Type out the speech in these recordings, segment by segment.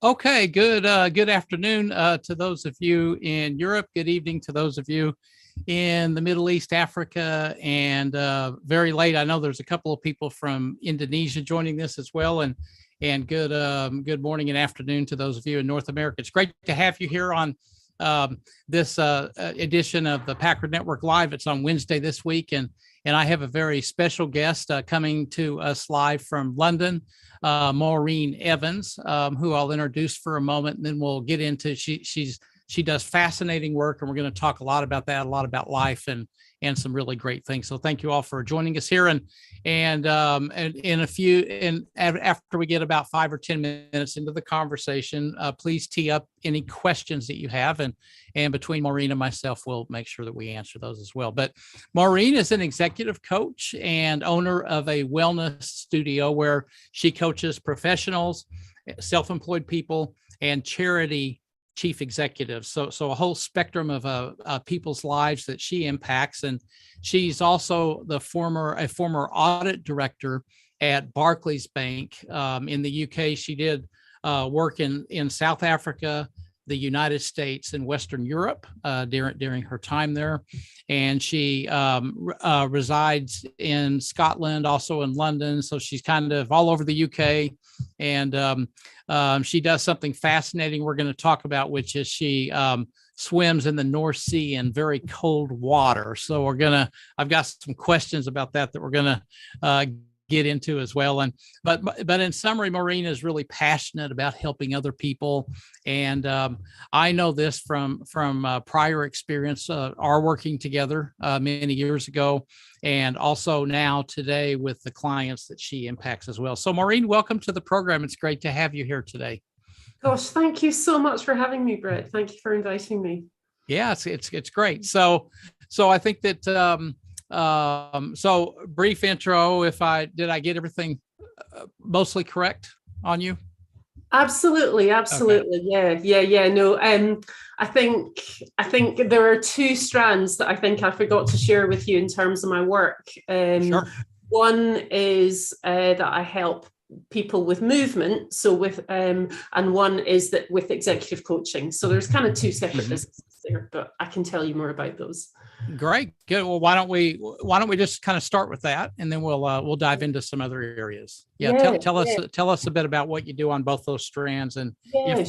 Okay, good afternoon to those of you in Europe. Good evening to those of you in the Middle East, Africa, and very late. I know there's a couple of people from Indonesia joining this as well, and good morning and afternoon to those of you in North America. It's great to have you here on this edition of the Packard Network Live. It's on Wednesday this week, and I have a very special guest coming to us live from London. Maureen Evans, who I'll introduce for a moment, and then we'll get into she does fascinating work, and we're going to talk a lot about that, a lot about life, and some really great things. So thank you all for joining us here, and in a few, and after we get about 5 or 10 minutes into the conversation, please tee up any questions that you have, and between Maureen and myself, we'll make sure that we answer those as well. But Maureen is an executive coach and owner of a wellness studio where she coaches professionals, self-employed people, and charity chief executives. So a whole spectrum of people's lives that she impacts. And she's also a former audit director at Barclays Bank in the UK. She did work in South Africa, the United States, and Western Europe during her time there. And she resides in Scotland, also in London. So she's kind of all over the UK. And she does something fascinating we're going to talk about, which is she swims in the North Sea in very cold water. So I've got some questions about that we're going to get into as well. But in summary, Maureen is really passionate about helping other people. And I know this from prior experience, our working together many years ago, and also now today with the clients that she impacts as well. So Maureen, welcome to the program. It's great to have you here today. Gosh, thank you so much for having me, Brett. Thank you for inviting me. Yeah, it's great. So I think that so brief intro. Did I get everything mostly correct on you? Absolutely. Okay. Yeah. No, I think there are two strands that I think I forgot to share with you in terms of my work. Sure. One is that I help people with movement. So and one is that with executive coaching. So there's kind of two separate businesses there, but I can tell you more about those. Great, good. Well, why don't we just kind of start with that, and then we'll dive into some other areas. Tell us a bit about what you do on both those strands, and if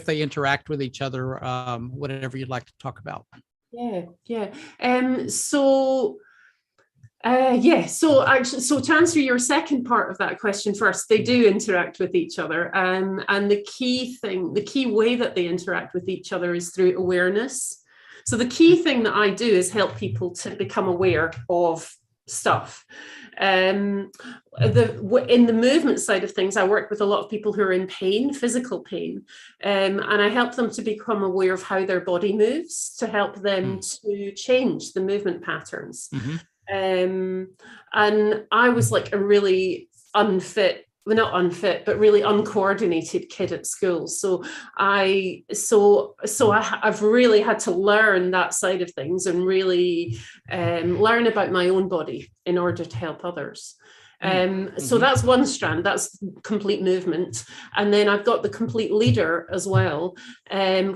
they interact with each other, whatever you'd like to talk about. So to answer your second part of that question first, they do interact with each other. And the key way that they interact with each other is through awareness. So the key thing that I do is help people to become aware of stuff. In the movement side of things, I work with a lot of people who are in pain, physical pain, and I help them to become aware of how their body moves to help them to change the movement patterns. And I was like a really not unfit, but really uncoordinated kid at school. So I've really had to learn that side of things and really learn about my own body in order to help others. So that's one strand, that's complete movement. And then I've got the complete leader as well,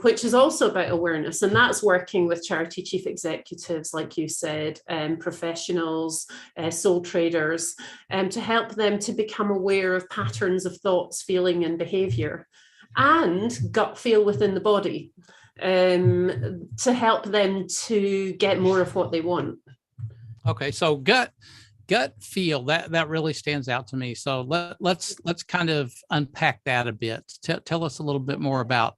which is also about awareness. And that's working with charity chief executives, like you said, professionals, soul traders, to help them to become aware of patterns of thoughts, feeling, and behavior, and gut feel within the body, to help them to get more of what they want. Okay, so gut feel, that really stands out to me. So let's kind of unpack that a bit. Tell us a little bit more about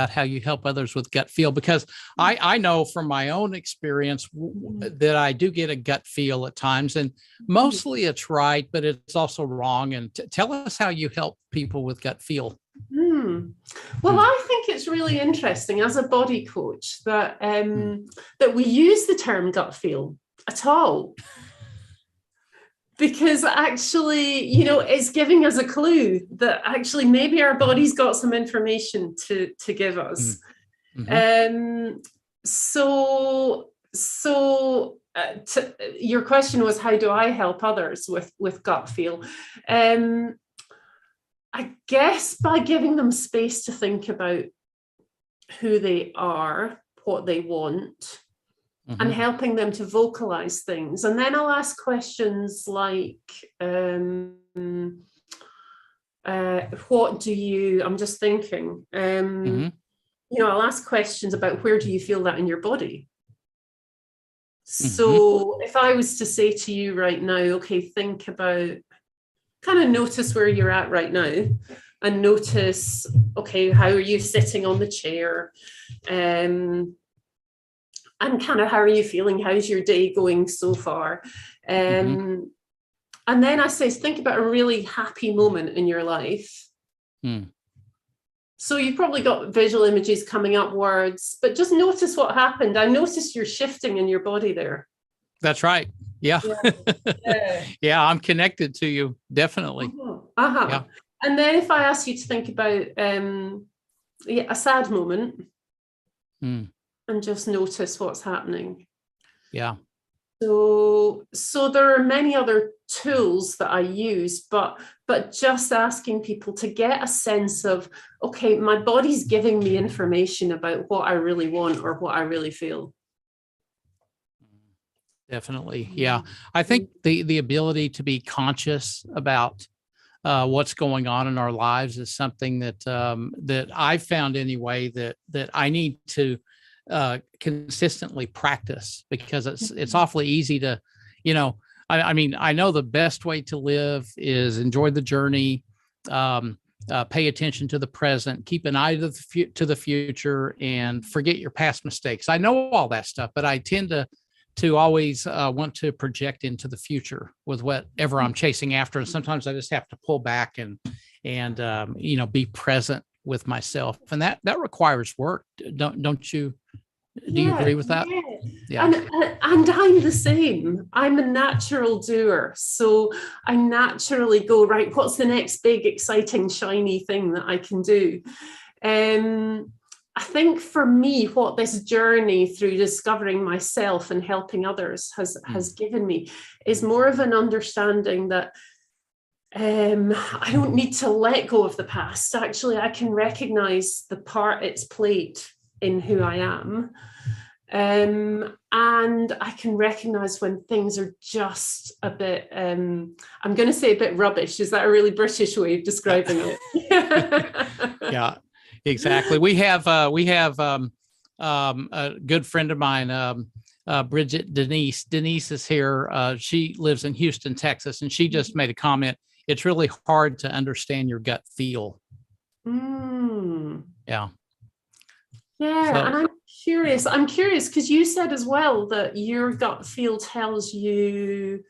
how you help others with gut feel, because I know from my own experience that I do get a gut feel at times, and mostly it's right, but it's also wrong. And tell us how you help people with gut feel. Well, I think it's really interesting as a body coach that we use the term gut feel at all. Because actually, it's giving us a clue that actually maybe our body's got some information to give us. Your question was, how do I help others with gut feel? I guess by giving them space to think about who they are, what they want, and helping them to vocalize things. And then I'll ask questions like, what do you, I'm just thinking, I'll ask questions about where do you feel that in your body? So if I was to say to you right now, okay, think about, kind of notice where you're at right now, and notice, okay, how are you sitting on the chair? And kind of how are you feeling? How's your day going so far? And then I say, think about a really happy moment in your life. So you've probably got visual images coming up, words, but just notice what happened. I noticed you're shifting in your body there. That's right. Yeah. Yeah, I'm connected to you. Definitely. Yeah. And then if I ask you to think about a sad moment and just notice what's happening. Yeah. So there are many other tools that I use, but just asking people to get a sense of, okay, my body's giving me information about what I really want or what I really feel. Definitely. Yeah. I think the ability to be conscious about what's going on in our lives is something that that I've found anyway that I need to consistently practice, because it's awfully easy to, I mean, I know the best way to live is enjoy the journey, pay attention to the present, keep an eye to the future, and forget your past mistakes. I know all that stuff, but I tend to always want to project into the future with whatever I'm chasing after. And sometimes I just have to pull back and be present with myself. And that requires work. Don't you? Do you agree with that? Yeah. And I'm the same. I'm a natural doer. So I naturally go, right, what's the next big, exciting, shiny thing that I can do? I think for me, what this journey through discovering myself and helping others has given me is more of an understanding that I don't need to let go of the past. Actually, I can recognize the part it's played in who I am. And I can recognize when things are just a bit, I'm going to say a bit rubbish. Is that a really British way of describing it? Yeah, exactly. We have a good friend of mine, Bridget Denise. Denise is here. She lives in Houston, Texas, and she just made a comment. It's really hard to understand your gut feel. Yeah. Yeah, so, and I'm curious because you said as well that your gut feel tells you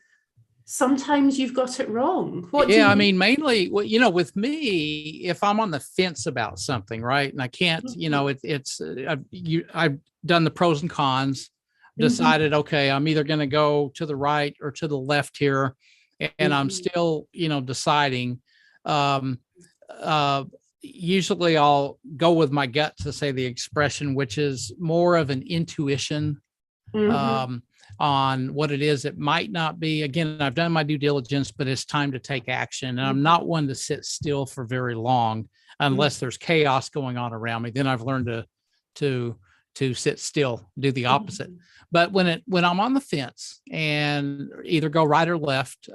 sometimes you've got it wrong. What do you mean? I mean, mainly, with me, if I'm on the fence about something, right, and I can't, I've done the pros and cons, decided, okay, I'm either going to go to the right or to the left here, and I'm still, deciding. Usually I'll go with my gut to say the expression, which is more of an intuition on what it is. It might not be, again, I've done my due diligence, but it's time to take action. And I'm not one to sit still for very long unless there's chaos going on around me. Then I've learned to sit still, do the opposite. But when I'm on the fence and either go right or left,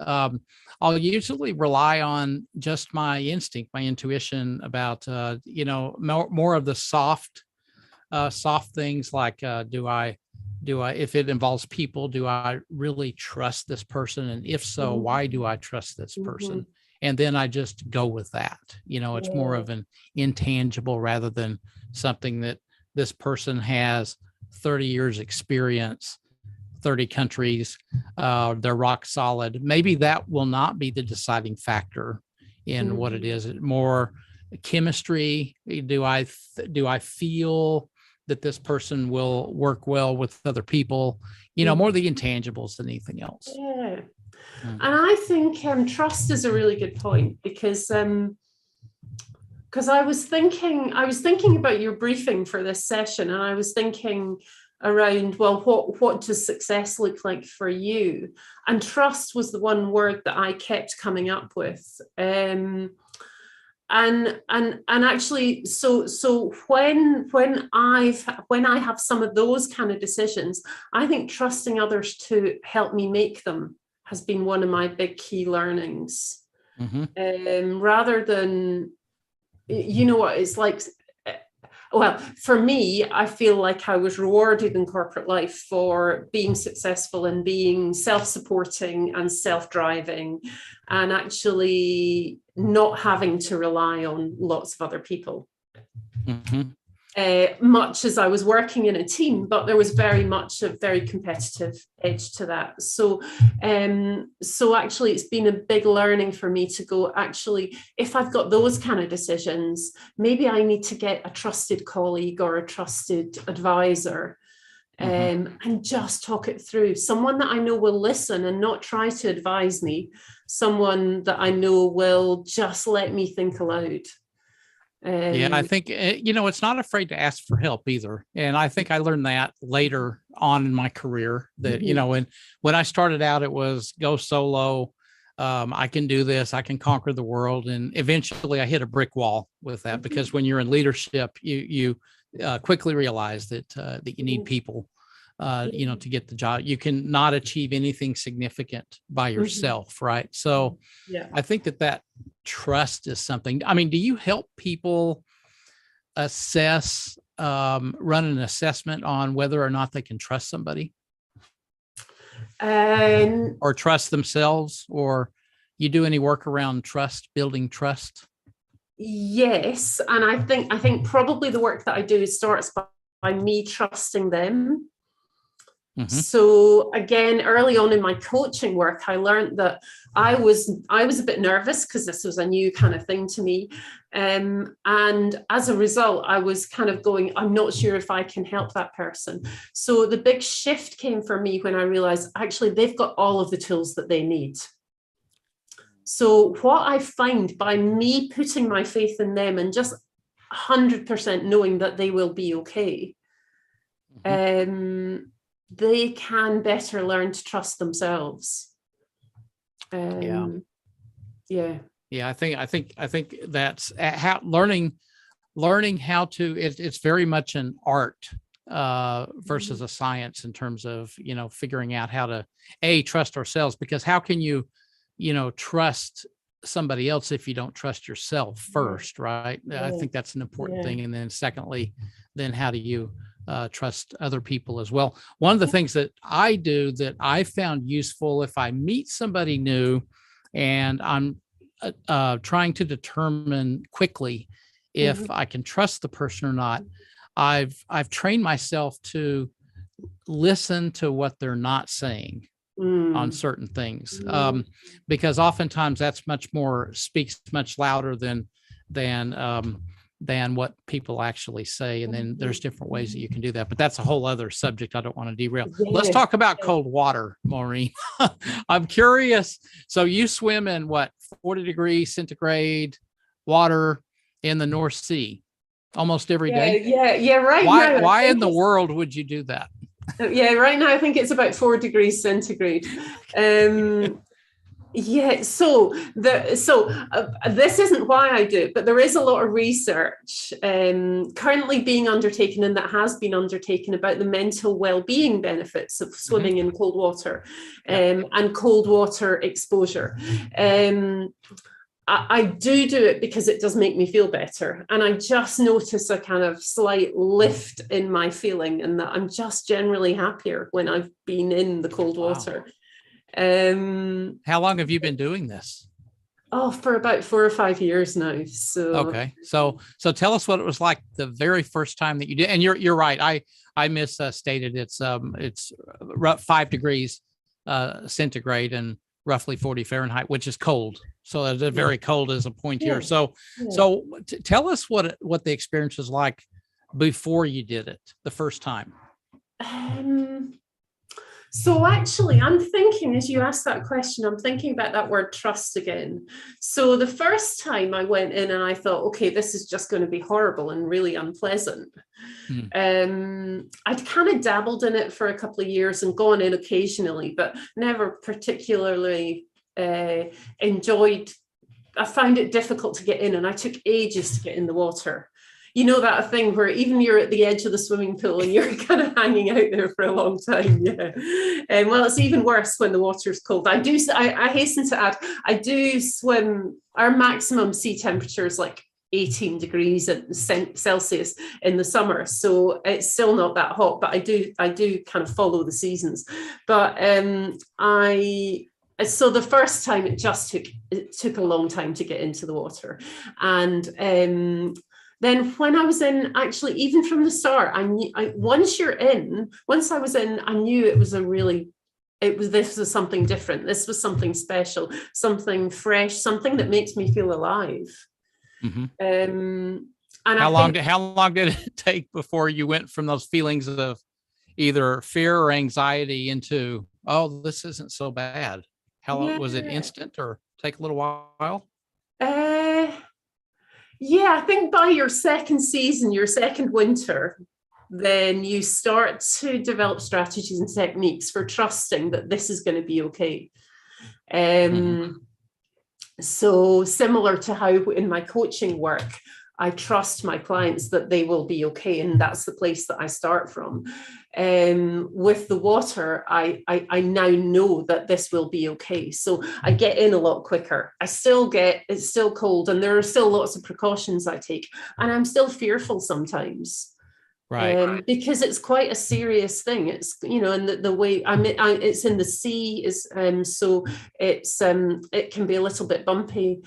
I'll usually rely on just my instinct, my intuition about, more of the soft things like, do I, if it involves people, do I really trust this person? And if so, why do I trust this person? And then I just go with that. It's more of an intangible rather than something that this person has 30 years experience, 30 countries, they're rock solid. Maybe that will not be the deciding factor in what it is. More chemistry. Do I feel that this person will work well with other people? More the intangibles than anything else. Yeah. And I think trust is a really good point because I was thinking about your briefing for this session, and I was thinking around, well, what does success look like for you? And trust was the one word that I kept coming up with. And actually, so when I have some of those kind of decisions, I think trusting others to help me make them has been one of my big key learnings. Rather than, you know what it's like. Well, for me, I feel like I was rewarded in corporate life for being successful and being self-supporting and self-driving, and actually not having to rely on lots of other people. Much as I was working in a team, but there was very much a very competitive edge to that. So actually it's been a big learning for me to go, actually, if I've got those kind of decisions, maybe I need to get a trusted colleague or a trusted advisor, and just talk it through. Someone that I know will listen and not try to advise me. Someone that I know will just let me think aloud. I think, it's not afraid to ask for help either. And I think I learned that later on in my career that, when I started out, it was go solo. I can do this. I can conquer the world. And eventually I hit a brick wall with that, because when you're in leadership, you quickly realize that you need people, to get the job. You can not achieve anything significant by yourself. Right. So I think that trust is something. I mean, do you help people assess, run an assessment on whether or not they can trust somebody, or trust themselves, or you do any work around building trust? Yes. And I think probably the work that I do starts by me trusting them. So again, early on in my coaching work, I learned that I was a bit nervous because this was a new kind of thing to me. And as a result, I was kind of going, I'm not sure if I can help that person. So the big shift came for me when I realized, actually, they've got all of the tools that they need. So what I find by me putting my faith in them and just 100% knowing that they will be okay, they can better learn to trust themselves. I think that's how learning how to. It's very much an art versus a science in terms of figuring out how to trust ourselves, because how can you trust somebody else if you don't trust yourself first, right? I think that's an important thing. And then secondly, then how do you trust other people as well? One of the things that I do that I found useful, if I meet somebody new and I'm trying to determine quickly if I can trust the person or not, I've trained myself to listen to what they're not saying on certain things, because oftentimes that's speaks much louder than what people actually say. And then there's different ways that you can do that, but that's a whole other subject. I don't want to derail. Let's talk about cold water, Maureen. I'm curious. So you swim in 40 degrees centigrade water in the North Sea almost every day? Yeah. Right. Why in the world would you do that? Right now I think it's about 4 degrees centigrade. So this isn't why I do it, but there is a lot of research currently being undertaken, and that has been undertaken, about the mental well-being benefits of swimming in cold water and cold water exposure. I do it because it does make me feel better, and I just notice a kind of slight lift in my feeling, and that I'm just generally happier when I've been in the cold water. How long have you been doing this? For about 4 or 5 years now. So okay, so tell us what it was like the very first time that you did. And you're right. I misstated. It's 5 degrees centigrade and roughly 40 Fahrenheit, which is cold. So it's very cold as a point here. So tell us what the experience was like before you did it the first time. So actually, I'm thinking, as you asked that question, I'm thinking about that word trust again. So the first time I went in and I thought, okay, this is just going to be horrible and really unpleasant. I'd kind of dabbled in it for a couple of years and gone in occasionally, but never particularly enjoyed found it difficult to get in, and I took ages to get in the water. You know, that thing where even you're at the edge of the swimming pool and you're kind of hanging out there for a long time. Yeah. And well, it's even worse when the water's cold. I hasten to add, I do swim. Our maximum sea temperature is like 18 degrees Celsius in the summer, so it's still not that hot. But I do kind of follow the seasons. But so the first time it took a long time to get into the water, and then when I was in, actually, even from the start, once I was in, I knew this was something different. This was something special, something fresh, something that makes me feel alive. Mm-hmm. And how long did it take before you went from those feelings of either fear or anxiety into, oh, this isn't so bad? How long was it? Instant or take a little while? Yeah, I think by your second season, your second winter, then you start to develop strategies and techniques for trusting that this is going to be okay. So similar to how in my coaching work, I trust my clients that they will be okay, and that's the place that I start from. With the water, I now know that this will be okay, so I get in a lot quicker. It's still cold, and there are still lots of precautions I take, and I'm still fearful sometimes. Right. Because it's quite a serious thing. It's, you know, and the way it's in the sea is, so it can be a little bit bumpy.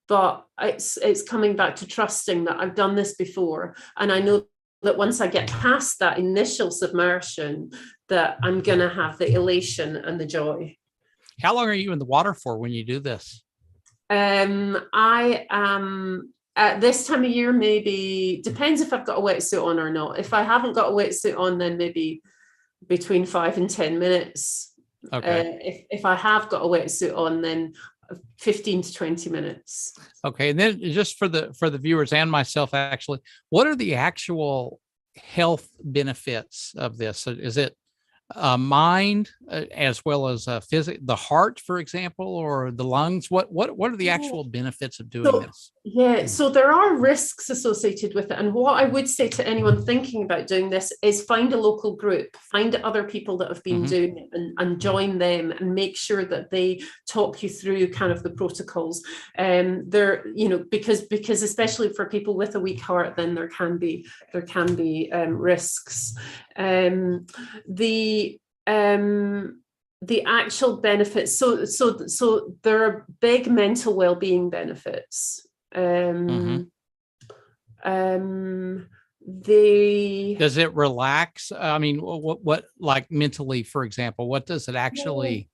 But it's coming back to trusting that I've done this before, and I know that once I get past that initial submersion, that I'm going to have the elation and the joy. How long are you in the water for when you do this? I am at this time of year, maybe depends if I've got a wetsuit on or not. If I haven't got a wetsuit on, then maybe between 5 and 10 minutes. Okay. If I have got a wetsuit on, then 15 to 20 minutes. Okay. And then just for the viewers and myself, actually, what are the actual health benefits of this? So is it mind as well as the heart, for example, or the lungs? What are the actual benefits of doing this? Yeah, so there are risks associated with it. And what I would say to anyone thinking about doing this is find a local group, find other people that have been doing it, and join them, and make sure that they talk you through kind of the protocols. There, you know, because especially for people with a weak heart, then there can be risks. The actual benefits. So there are big mental well-being benefits. Does it relax? I mean, what like mentally, for example, what does it actually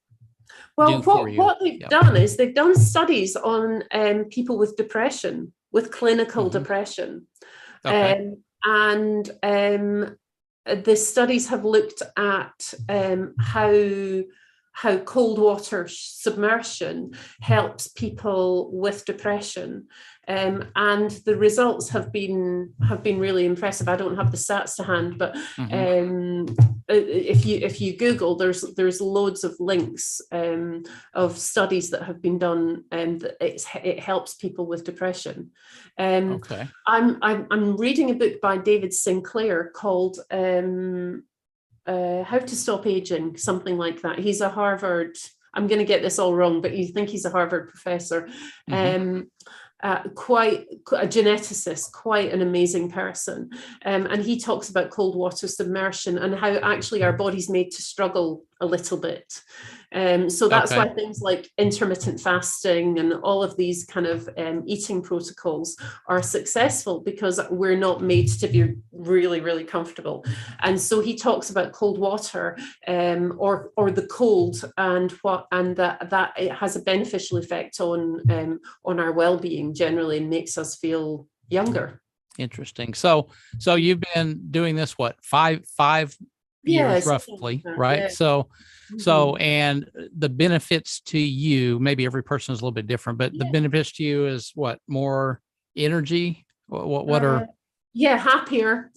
do for you? What they've done is they've done studies on people with depression, with clinical depression. Okay. The studies have looked at how cold water submersion helps people with depression, and the results have been really impressive. I don't have the stats to hand, but if you Google, there's loads of links of studies that have been done, and it helps people with depression. Okay. I'm reading a book by David Sinclair called How to Stop Aging, something like that. He's a Harvard, I'm going to get this all wrong, but you think he's a Harvard professor. Quite a geneticist, quite an amazing person. And he talks about cold water submersion and how actually our body's made to struggle a little bit. So that's why things like intermittent fasting and all of these kind of eating protocols are successful, because we're not made to be really, really comfortable. And so he talks about cold water, or the cold, and that it has a beneficial effect on our well-being generally, and makes us feel younger. Interesting. So you've been doing this, what, five years roughly, right? Yeah. So, and the benefits to you, maybe every person is a little bit different, but the benefits to you is what? More energy? What are? Yeah, happier.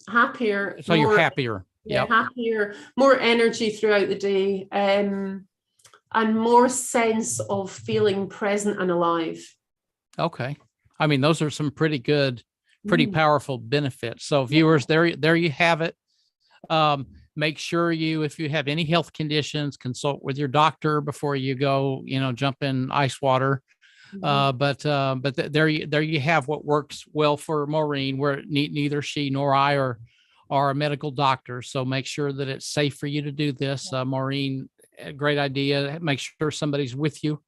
So you're happier. Yeah, happier, more energy throughout the day. and more sense of feeling present and alive. Okay. I mean, those are some pretty powerful benefits. So viewers, there you have it. Make sure if you have any health conditions, consult with your doctor before you go, jump in ice water. But there you have what works well for Maureen, where neither she nor I are a medical doctor. So make sure that it's safe for you to do this. Maureen, a great idea. Make sure somebody's with you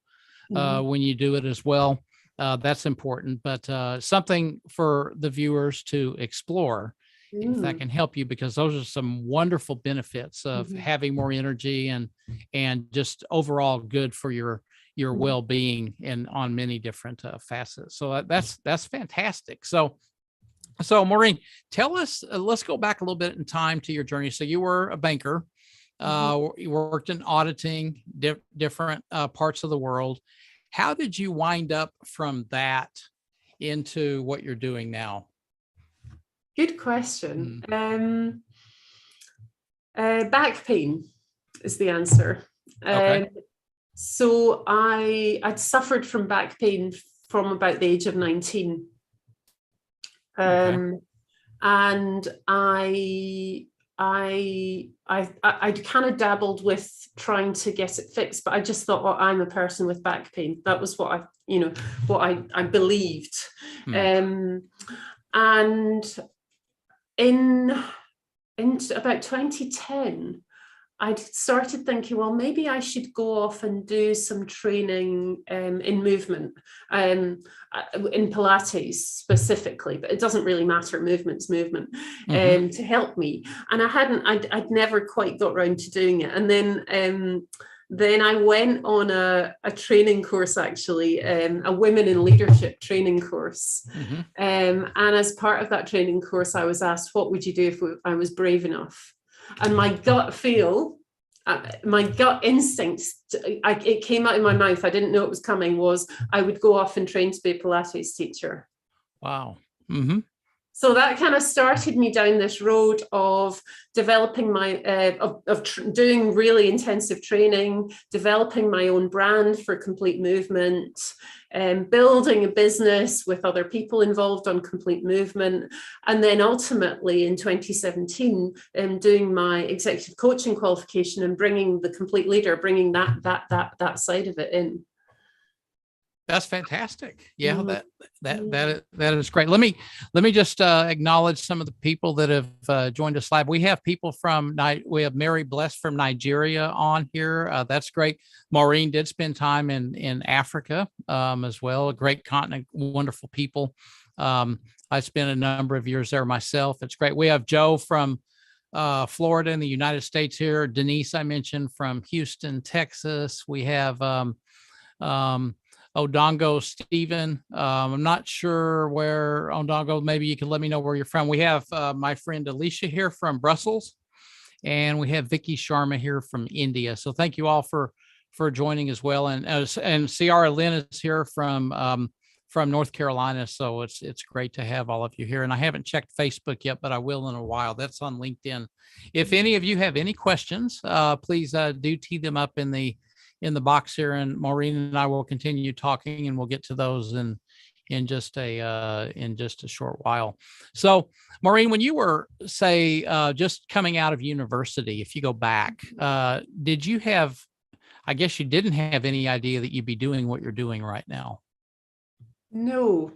when you do it as well. That's important, but something for the viewers to explore if that can help you, because those are some wonderful benefits of having more energy and just overall good for your well-being and on many different facets. So that's fantastic. So Maureen, tell us, let's go back a little bit in time to your journey. So you were a banker, you worked in auditing different parts of the world. How did you wind up from that into what you're doing now? Good question. Back pain is the answer. Okay. So I'd suffered from back pain from about the age of 19. And I'd kind of dabbled with trying to get it fixed, but I just thought, well, I'm a person with back pain. That was what I believed. And in about 2010, I started thinking, well, maybe I should go off and do some training in movement, in Pilates specifically, but it doesn't really matter. Movement's movement, to help me. And I'd never quite got around to doing it. And then I went on a training course, actually, a women in leadership training course. And as part of that training course, I was asked, what would you do if I was brave enough? And my gut instincts, it came out of my mouth, I didn't know it was coming, was I would go off and train to be a Pilates teacher. Wow. So that kind of started me down this road of developing doing really intensive training, developing my own brand for complete movement, building a business with other people involved on complete movement. And then ultimately in 2017, doing my executive coaching qualification and bringing the complete leader, bringing that side of it in. That's fantastic. Yeah, that is great. Let me just acknowledge some of the people that have joined us live. We have people we have Mary Bless from Nigeria on here. That's great. Maureen did spend time in Africa as well. A great continent, wonderful people. I spent a number of years there myself. It's great. We have Joe from Florida in the United States here. Denise, I mentioned, from Houston, Texas. We have Odongo Stephen. I'm not sure where Odongo, maybe you can let me know where you're from. We have my friend Alicia here from Brussels, and we have Vicky Sharma here from India. So thank you all for joining as well. And Ciara Lynn is here from North Carolina. So it's great to have all of you here. And I haven't checked Facebook yet, but I will in a while. That's on LinkedIn. If any of you have any questions, please do tee them up in the box here, and Maureen and I will continue talking, and we'll get to those in just a short while. So Maureen, when you were, say, just coming out of university, if you go back, did you have, I guess you didn't have any idea that you'd be doing what you're doing right now? No.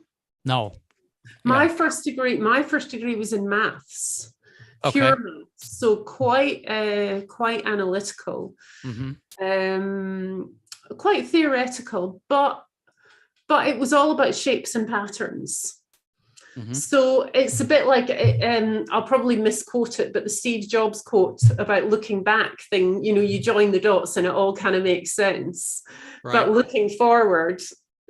My first degree was in maths. Pure maths, so quite analytical, quite theoretical, but it was all about shapes and patterns. So it's a bit like, I'll probably misquote it, but the Steve Jobs quote about looking back thing, you join the dots and it all kind of makes sense. Right. But looking forward,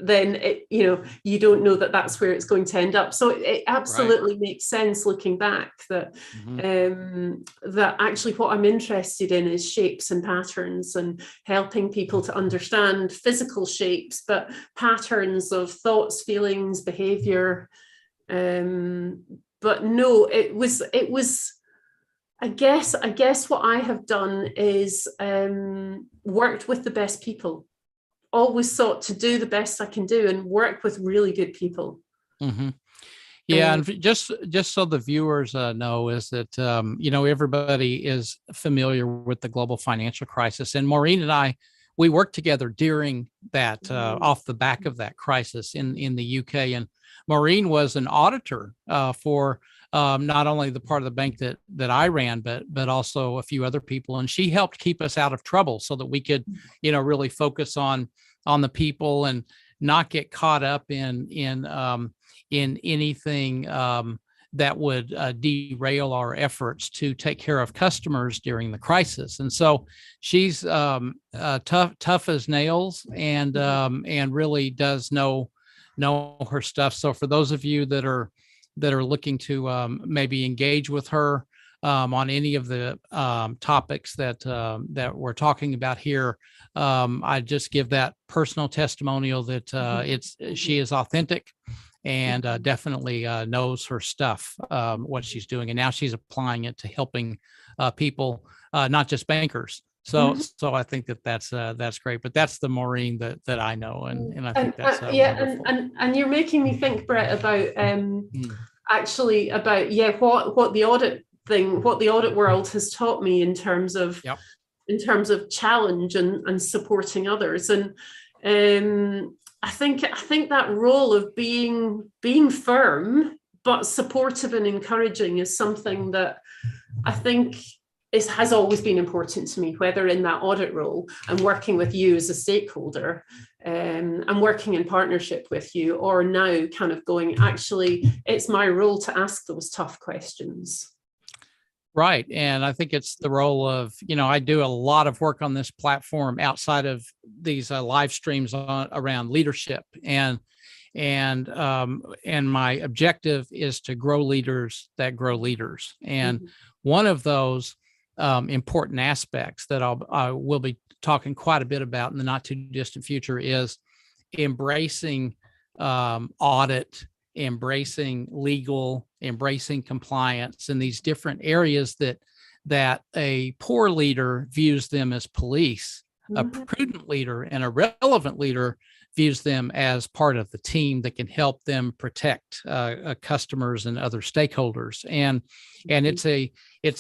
then you don't know that that's where it's going to end up. So it absolutely makes sense looking back that that actually what I'm interested in is shapes and patterns, and helping people to understand physical shapes, but patterns of thoughts, feelings, behavior. But no, it was I guess what I have done is worked with the best people. Always sought to do the best I can do and work with really good people. Mm-hmm. Yeah, and just so the viewers know, is that everybody is familiar with the global financial crisis, and Maureen and I, we worked together during that, off the back of that crisis in the UK. And Maureen was an auditor for not only the part of the bank that I ran, but also a few other people, and she helped keep us out of trouble so that we could, really focus on the people and not get caught up in anything that would derail our efforts to take care of customers during the crisis. And so she's tough as nails, and really does know her stuff. So for those of you that are looking to maybe engage with her on any of the topics that we're talking about here, I just give that personal testimonial that she is authentic and definitely knows her stuff, what she's doing. And now she's applying it to helping people, not just bankers. So I think that's great. But that's the Maureen that I know, and I think that's wonderful. And you're making me think, Brett, about actually about what the audit thing, what the audit world has taught me in terms of challenge and supporting others. And I think that role of being firm but supportive and encouraging is something that I think has always been important to me, whether in that audit role and working with you as a stakeholder, and working in partnership with you, or now kind of going, actually, it's my role to ask those tough questions. Right. And I think it's the role of, I do a lot of work on this platform outside of these live streams around leadership. And my objective is to grow leaders that grow leaders. And one of those important aspects that I will be talking quite a bit about in the not too distant future is embracing audit, embracing legal, embracing compliance, and these different areas that a poor leader views them as police, a prudent leader and a relevant leader views them as part of the team that can help them protect customers and other stakeholders. And it's a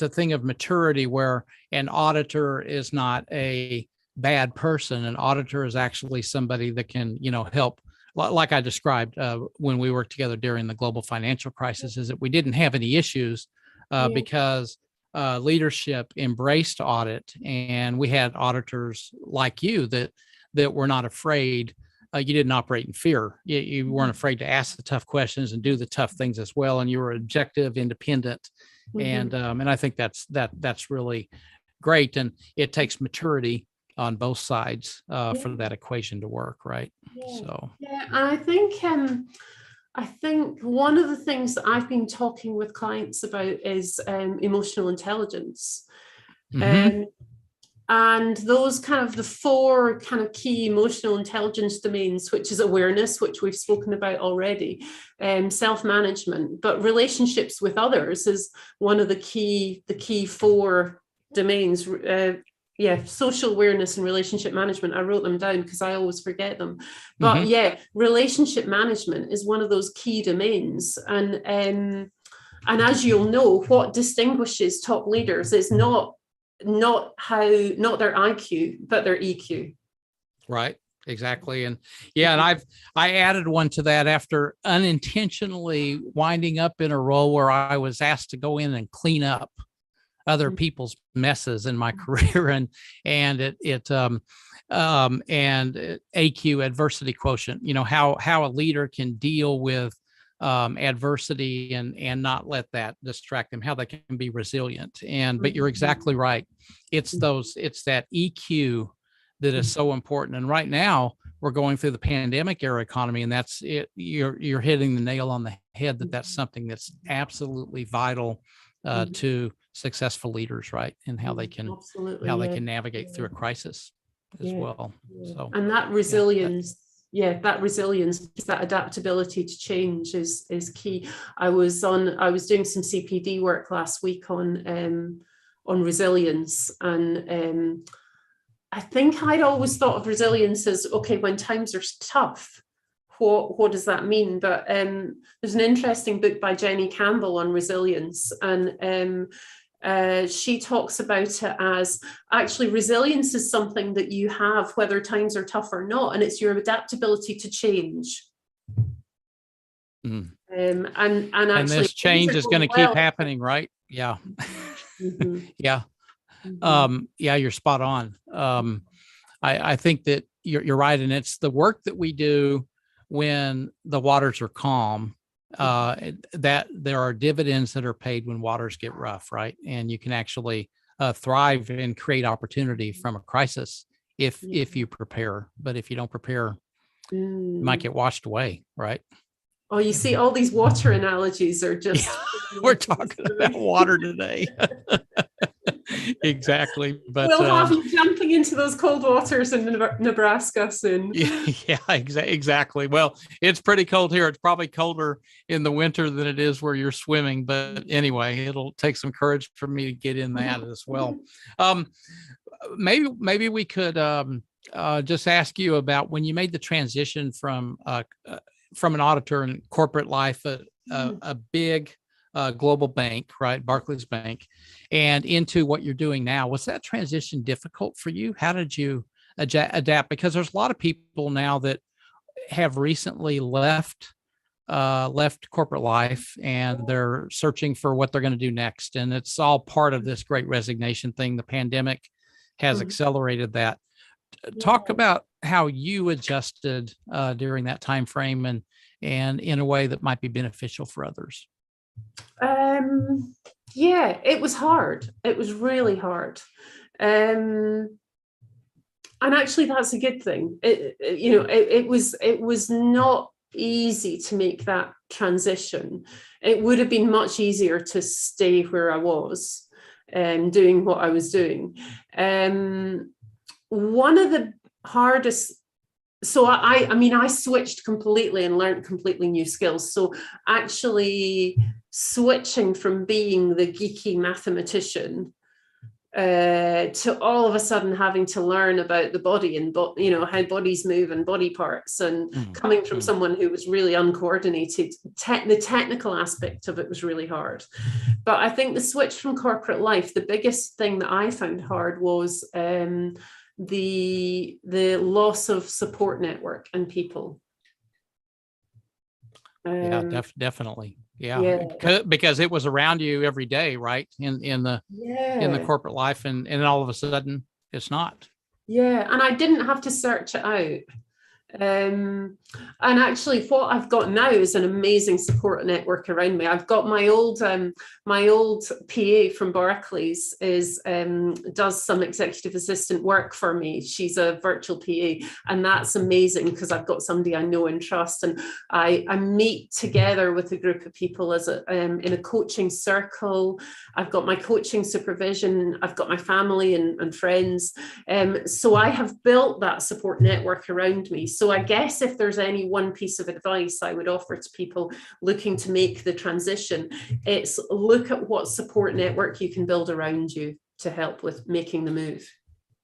thing of maturity where an auditor is not a bad person. An auditor is actually somebody that can, help. Like I described when we worked together during the global financial crisis, is that we didn't have any issues because leadership embraced audit, and we had auditors like you that were not afraid. You didn't operate in fear. You weren't afraid to ask the tough questions and do the tough things as well, and you were objective, independent, and I think that's really great, and it takes maturity on both sides for that equation to work, right? So I think one of the things that I've been talking with clients about is emotional intelligence. And those kind of the four kind of key emotional intelligence domains, which is awareness, which we've spoken about already, self-management, but relationships with others is one of the key four domains. Social awareness and relationship management. I wrote them down because I always forget them. But relationship management is one of those key domains. And as you'll know, what distinguishes top leaders is not their IQ, but their EQ. Right. Exactly. And and I added one to that after unintentionally winding up in a role where I was asked to go in and clean up other people's messes in my career, and AQ, adversity quotient, how a leader can deal with adversity and not let that distract them, how they can be resilient. But you're exactly right. It's that EQ that is so important. And right now we're going through the pandemic era economy, and that's it. You're hitting the nail on the head that's something that's absolutely vital to successful leaders, right? And how they can navigate through a crisis as well. So, and that resilience, that adaptability to change is key. I was doing some CPD work last week on on resilience. And I think I'd always thought of resilience as, okay, when times are tough, what does that mean? But there's an interesting book by Jenny Campbell on resilience, and she talks about it as actually resilience is something that you have whether times are tough or not, and it's your adaptability to change. Mm. And actually, this change is going to keep happening, right? Yeah. Mm-hmm. Yeah. Mm-hmm. Yeah, you're spot on. I think that you're right. And it's the work that we do when the waters are calm, that there are dividends that are paid when waters get rough, right? And you can actually thrive and create opportunity from a crisis if you prepare. But if you don't prepare, you might get washed away, right? Oh, you see, all these water analogies are just... We're talking about water today. Exactly. But we'll have you jumping into those cold waters in Nebraska soon. Yeah, exactly. Well, it's pretty cold here. It's probably colder in the winter than it is where you're swimming. But anyway, it'll take some courage for me to get in that as well. Maybe we could just ask you about when you made the transition from an auditor in corporate life, a big global bank, right, Barclays Bank, and into what you're doing now. Was that transition difficult for you? How did you adapt? Because there's a lot of people now that have recently left corporate life, and they're searching for what they're going to do next. And it's all part of this great resignation thing. The pandemic has accelerated that. Talk about how you adjusted during that time frame, and in a way that might be beneficial for others. Yeah, it was hard. It was really hard. And actually that's a good thing. It was not easy to make that transition. It would have been much easier to stay where I was, doing what I was doing. One of the hardest, so I switched completely and learned completely new skills. So actually switching from being the geeky mathematician to all of a sudden having to learn about the body and how bodies move and body parts, and coming from someone who was really uncoordinated, the technical aspect of it was really hard. But I think the switch from corporate life, the biggest thing that I found hard was the loss of support network and people. Definitely. Yeah. Because it was around you every day, right? In the corporate life, and all of a sudden it's not. Yeah. And I didn't have to search it out. And actually what I've got now is an amazing support network around me. I've got my old PA from Barclays does some executive assistant work for me. She's a virtual PA, and that's amazing because I've got somebody I know and trust, and I meet together with a group of people as in a coaching circle. I've got my coaching supervision, I've got my family and friends, so I have built that support network around me. So I guess if there's any one piece of advice I would offer to people looking to make the transition, it's look at what support network you can build around you to help with making the move.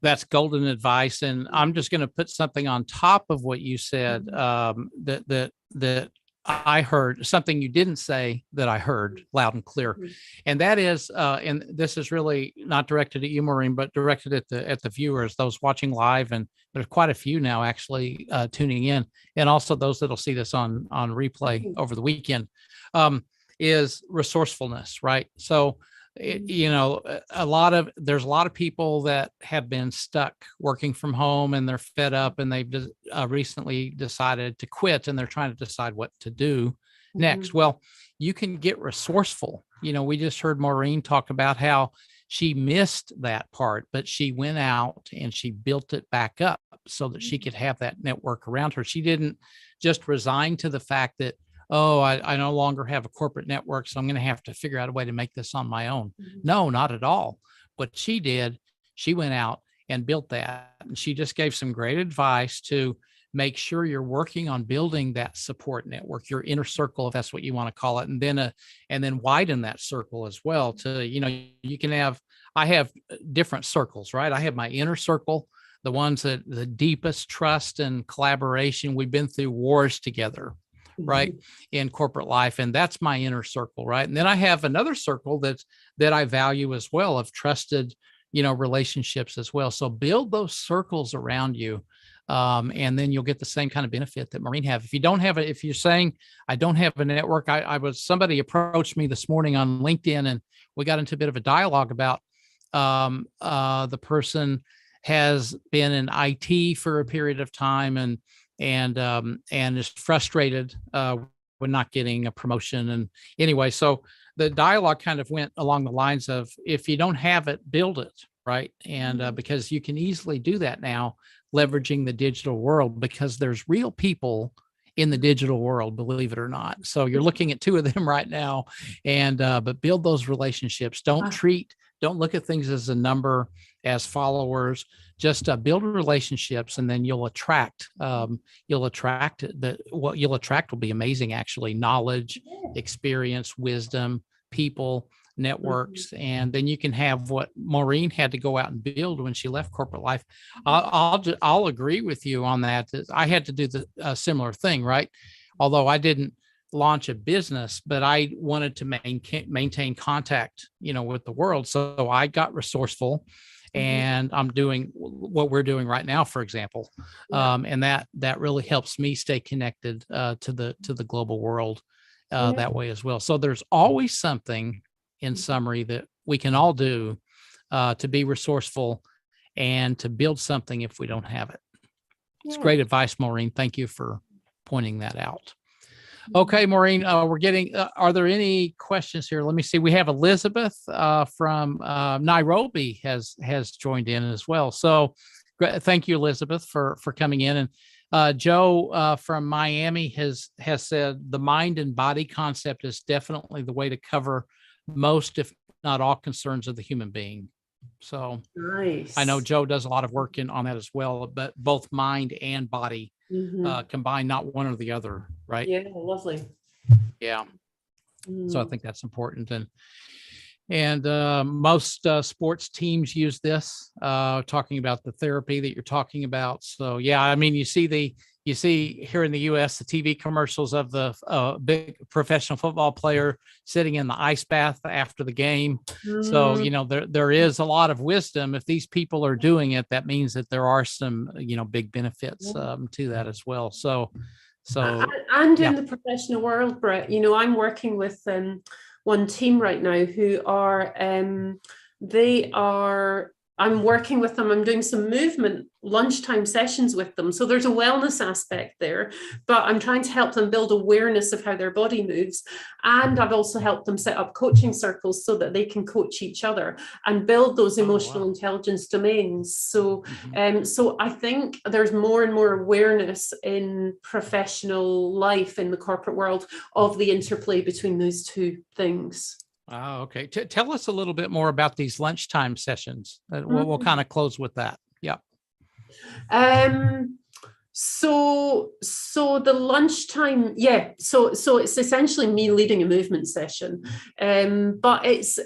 That's golden advice. And I'm just going to put something on top of what you said, that I heard, something you didn't say that I heard loud and clear. And that is, and this is really not directed at you, Maureen, but directed at the viewers, those watching live, and there's quite a few now actually tuning in, and also those that'll see this on replay over the weekend, is resourcefulness, right? So, there's a lot of people that have been stuck working from home, and they're fed up, and they've recently decided to quit, and they're trying to decide what to do next. Well, you can get resourceful. We just heard Maureen talk about how she missed that part, but she went out and she built it back up so that she could have that network around her. She didn't just resign to the fact that, oh, I no longer have a corporate network, so I'm going to have to figure out a way to make this on my own. No, not at all. What she did, she went out and built that. And she just gave some great advice to make sure you're working on building that support network, your inner circle, if that's what you want to call it, and then widen that circle as well to, you can have, I have different circles, right? I have my inner circle, the ones that the deepest trust and collaboration. We've been through wars together, right, in corporate life, and that's my inner circle, right? And then I have another circle that I value as well, of trusted, relationships as well. So build those circles around you, and then you'll get the same kind of benefit that Maureen have. If you don't have it, if you're saying I don't have a network, somebody approached me this morning on LinkedIn, and we got into a bit of a dialogue about the person has been in IT for a period of time, and is frustrated with not getting a promotion. And anyway, so the dialogue kind of went along the lines of, if you don't have it, build it, right? And because you can easily do that now, leveraging the digital world, because there's real people in the digital world, believe it or not. So you're looking at two of them right now, and but build those relationships. Don't look at things as a number, as followers. Just build relationships, and then you'll attract. What you'll attract will be amazing, actually. Knowledge, experience, wisdom, people, networks, and then you can have what Maureen had to go out and build when she left corporate life. I'll agree with you on that. I had to do the similar thing, right? Although I didn't launch a business, but I wanted to maintain contact, with the world. So I got resourceful, and I'm doing what we're doing right now, for example. And that really helps me stay connected to the global world that way as well. So there's always something, in summary, that we can all do to be resourceful and to build something if we don't have it. It's great advice, Maureen. Thank you for pointing that out. Okay, Maureen, we're getting, are there any questions here? Let me see. We have Elizabeth from Nairobi has joined in as well. So thank you, Elizabeth, for coming in. And Joe from Miami has said the mind and body concept is definitely the way to cover most, if not all, concerns of the human being. So nice. I know Joe does a lot of work on that as well, but both mind and body combined, not one or the other, right? Yeah, lovely. Yeah. So I think that's important. And most sports teams use this, talking about the therapy that you're talking about. So yeah, I mean, you see here in the US, the TV commercials of the big professional football player sitting in the ice bath after the game. So, there is a lot of wisdom. If these people are doing it, that means that there are some, big benefits to that as well. So and in the professional world, Brett, I'm working with one team right now who are I'm working with them. I'm doing some movement lunchtime sessions with them. So there's a wellness aspect there, but I'm trying to help them build awareness of how their body moves. And I've also helped them set up coaching circles so that they can coach each other and build those emotional intelligence domains. So, so I think there's more and more awareness in professional life in the corporate world of the interplay between those two things. Oh, okay. Tell us a little bit more about these lunchtime sessions. We'll kind of close with that. Yeah. So the lunchtime, so it's essentially me leading a movement session, but it's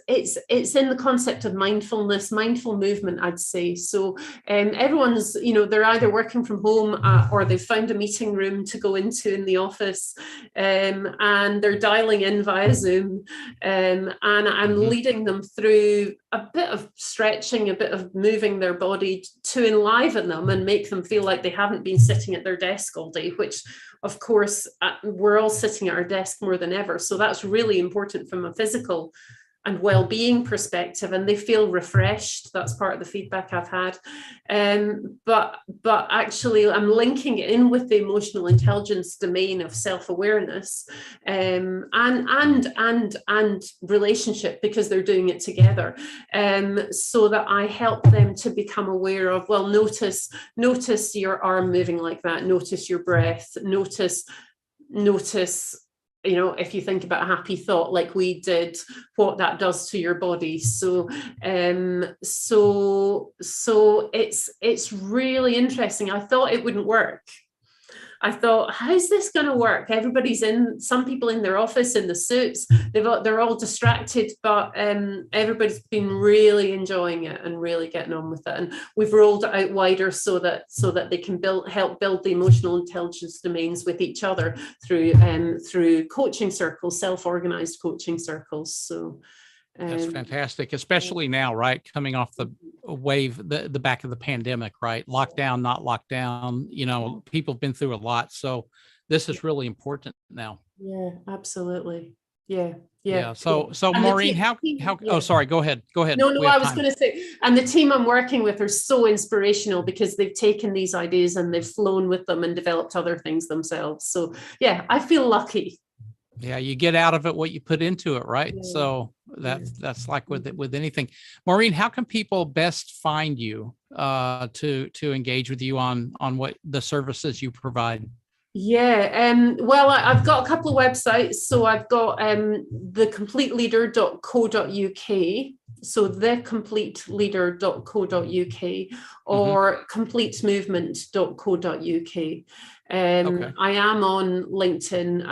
in the concept of mindfulness, mindful movement, I'd say. So everyone's, they're either working from home or they've found a meeting room to go into in the office, and they're dialing in via Zoom, and I'm leading them through a bit of stretching, a bit of moving their body to enliven them and make them feel like they haven't been sitting at their desk all day, which of course we're all sitting at our desk more than ever. So that's really important from a physical and well-being perspective, and they feel refreshed. That's part of the feedback I've had. But actually I'm linking it in with the emotional intelligence domain of self-awareness, and relationship, because they're doing it together, so that I help them to become aware of, well, notice your arm moving like that, notice your breath, notice if you think about a happy thought like we did, what that does to your body. So it's really interesting. I thought it wouldn't work. I thought, how's this going to work? Some people in their office in the suits, they're all distracted, but everybody's been really enjoying it and really getting on with it. And we've rolled it out wider so that they can help build the emotional intelligence domains with each other through coaching circles, self-organized coaching circles. So that's fantastic, especially now, right? Coming off the wave, the back of the pandemic, right? Lockdown, not lockdown, people have been through a lot. So this is really important now. Yeah, absolutely. Yeah. So Maureen, oh, sorry, go ahead. No, I was going to say, and the team I'm working with are so inspirational because they've taken these ideas and they've flown with them and developed other things themselves. So yeah, I feel lucky. Yeah, you get out of it what you put into it, right? Yeah. So that's like with anything. Maureen, how can people best find you to engage with you on what the services you provide? Yeah, well, I've got a couple of websites. So I've got thecompleteleader.co.uk. So thecompleteleader.co.uk or completemovement.co.uk. Okay. I am on LinkedIn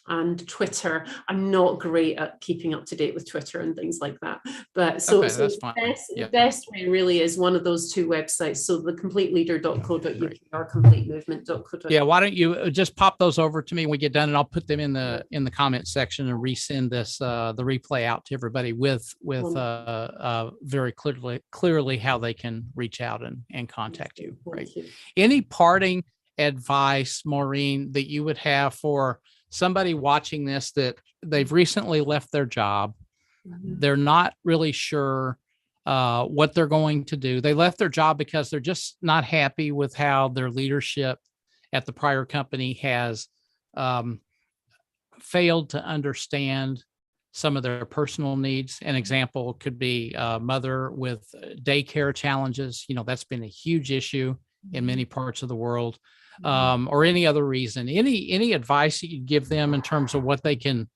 and Twitter. I'm not great at keeping up to date with Twitter and things like that. But so the best way really is one of those two websites. So the completeleader.co.uk or completemovement.co.uk. Yeah, why don't you just pop those over to me when we get done, and I'll put them in the comment section and resend this the replay out to everybody with very clearly how they can reach out and contact you. Right. Any parting advice, Maureen, that you would have for somebody watching this that they've recently left their job? They're not really sure what they're going to do. They left their job because they're just not happy with how their leadership at the prior company has failed to understand some of their personal needs. An example could be a mother with daycare challenges. That's been a huge issue in many parts of the world, or any other reason. Any advice that you give them in terms of what they can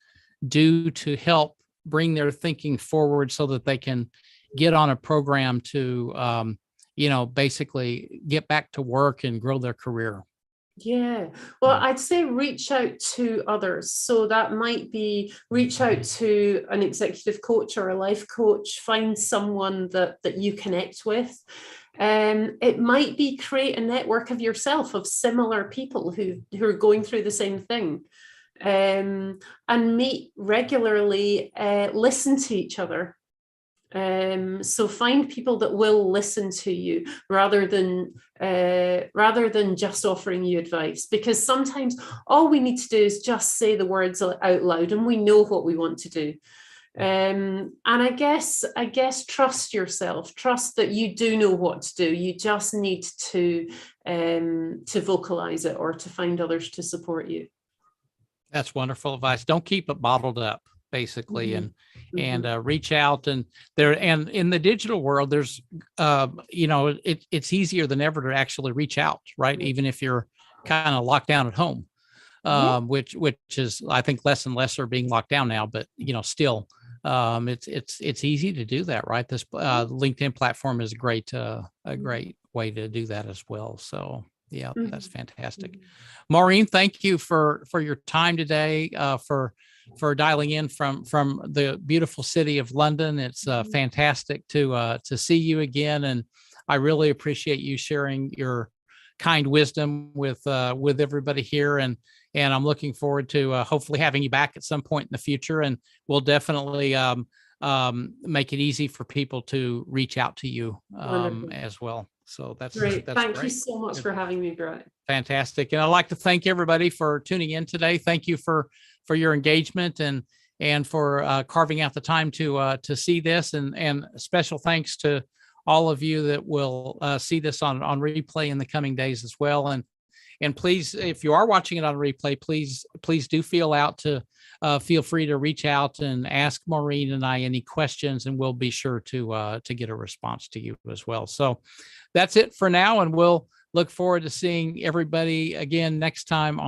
do to help bring their thinking forward so that they can get on a program to, basically get back to work and grow their career? Yeah, well, I'd say reach out to others. So that might be reach out to an executive coach or a life coach, find someone that you connect with. It might be create a network of yourself of similar people who are going through the same thing, and meet regularly, listen to each other. So find people that will listen to you rather than just offering you advice, because sometimes all we need to do is just say the words out loud and we know what we want to do. And I guess trust yourself, trust that you do know what to do. You just need to vocalize it or to find others to support you. That's wonderful advice. Don't keep it bottled up, basically, and reach out. And in the digital world, there's it's easier than ever to actually reach out, right? Even if you're kind of locked down at home, which is, I think, less and less are being locked down now, but still it's easy to do that, right? This LinkedIn platform is a great way to do that as well. So yeah, that's fantastic. Maureen, thank you for your time today, for dialing in from the beautiful city of London. It's fantastic to see you again, and I really appreciate you sharing your kind wisdom with everybody here. And I'm looking forward to hopefully having you back at some point in the future, and we'll definitely make it easy for people to reach out to you as well. So that's great. Thank you so much for having me, Brett. Fantastic. And I'd like to thank everybody for tuning in today. Thank you for your engagement and for carving out the time to see this, and special thanks to all of you that will see this on replay in the coming days as well. And please, if you are watching it on replay, please do feel free to reach out and ask Maureen and I any questions, and we'll be sure to get a response to you as well. So that's it for now, and we'll look forward to seeing everybody again next time on